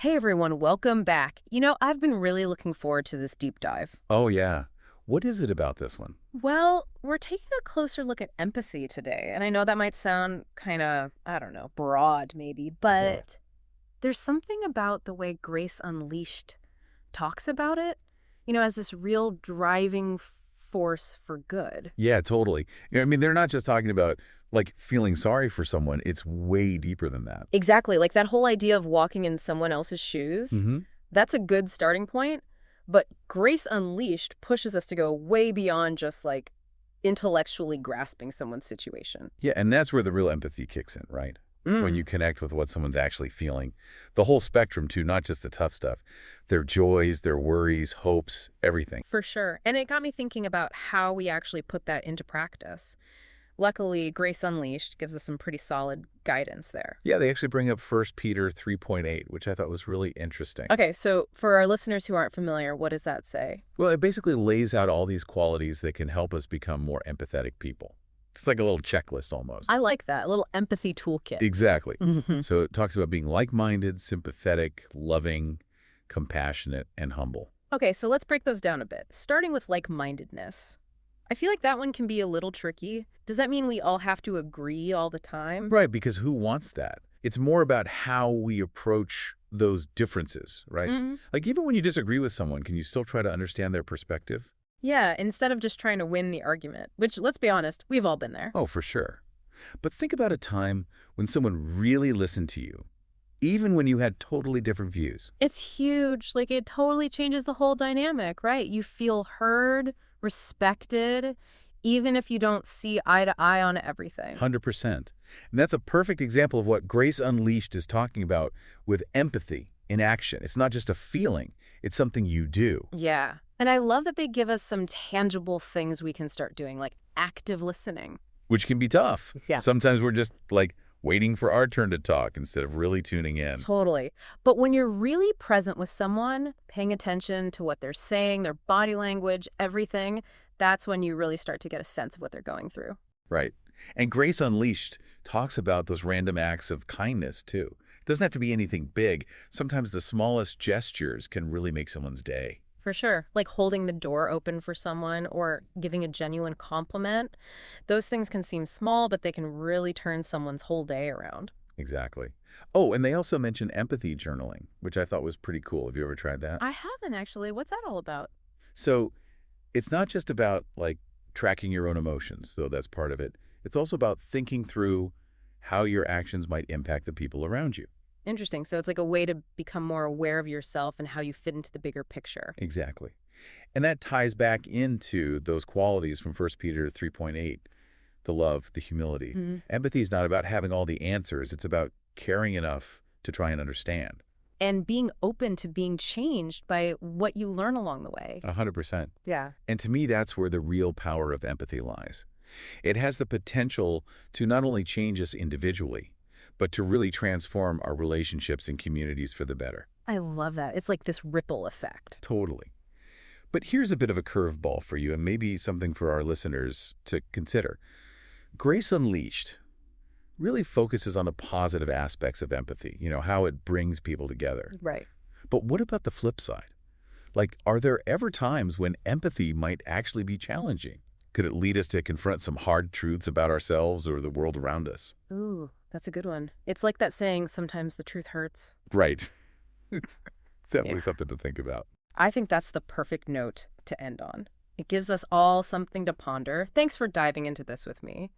Hey everyone, welcome back. I've been really looking forward to this deep dive. Oh, yeah. What is it about this one? Well, we're taking a closer look at empathy today, and I know that might sound kind of, I don't know, broad maybe, Right. but there's something about the way Grace Unleashed talks about it, as this real driving force for good. Yeah, totally. I mean, they're not just talking about like feeling sorry for someone. It's way deeper than that. Exactly, like that whole idea of walking in someone else's shoes, hmm that's a good starting point, but Grace Unleashed pushes us to go way beyond just like intellectually grasping someone's situation. Yeah, and that's where the real empathy kicks in, right? When Mm. you connect with what someone's actually feeling. The whole spectrum, too, not just the tough stuff. Their joys, their worries, hopes, everything. For sure. And it got me thinking about how we actually put that into practice. Luckily, Grace Unleashed gives us some pretty solid guidance there. Yeah, they actually bring up First Peter 3.8, which I thought was really interesting. Okay, so for our listeners who aren't familiar, what does that say? Well, it basically lays out all these qualities that can help us become more empathetic people. It's like a little checklist almost. I like that, a little empathy toolkit. Exactly. Hmm. So it talks about being like-minded, sympathetic, loving, compassionate, and humble. Okay, so let's break those down a bit, starting with like-mindedness. I feel like that one can be a little tricky. Does that mean we all have to agree all the time? Right, because who wants that? It's more about how we approach those differences, right? Hmm. Like even when you disagree with someone, can you still try to understand their perspective? Yeah, instead of just trying to win the argument, which, let's be honest, we've all been there. Oh, for sure. But think about a time when someone really listened to you, even when you had totally different views. It's huge. Like, it totally changes the whole dynamic, right? You feel heard, respected, even if you don't see eye to eye on everything. 100%. And that's a perfect example of what Grace Unleashed is talking about with empathy in action. It's not just a feeling, it's something you do. Yeah. And I love that they give us some tangible things we can start doing, like active listening. Which can be tough. Yeah. Sometimes we're just like waiting for our turn to talk instead of really tuning in. Totally. But when you're really present with someone, paying attention to what they're saying, their body language, everything, that's when you really start to get a sense of what they're going through. Right. And Grace Unleashed talks about those random acts of kindness too. It doesn't have to be anything big. Sometimes the smallest gestures can really make someone's day. For sure. Like holding the door open for someone or giving a genuine compliment. Those things can seem small, but they can really turn someone's whole day around. Exactly. Oh, and they also mention empathy journaling, which I thought was pretty cool. Have you ever tried that? I haven't actually. What's that all about? So it's not just about like tracking your own emotions, though that's part of it. It's also about thinking through how your actions might impact the people around you. Interesting. So it's like a way to become more aware of yourself and how you fit into the bigger picture. Exactly. And that ties back into those qualities from First Peter 3.8, the love, the humility. Mhm. Empathy is not about having all the answers. It's about caring enough to try and understand. And being open to being changed by what you learn along the way. 100%. Yeah. And to me, that's where the real power of empathy lies. It has the potential to not only change us individually, but to really transform our relationships and communities for the better. I love that. It's like this ripple effect. Totally. But here's a bit of a curveball for you and maybe something for our listeners to consider. Grace Unleashed really focuses on the positive aspects of empathy, how it brings people together. Right. But what about the flip side? Like, are there ever times when empathy might actually be challenging? Could it lead us to confront some hard truths about ourselves or the world around us? Ooh, that's a good one. It's like that saying, sometimes the truth hurts. Right. It's Yeah. definitely something to think about. I think that's the perfect note to end on. It gives us all something to ponder. Thanks for diving into this with me.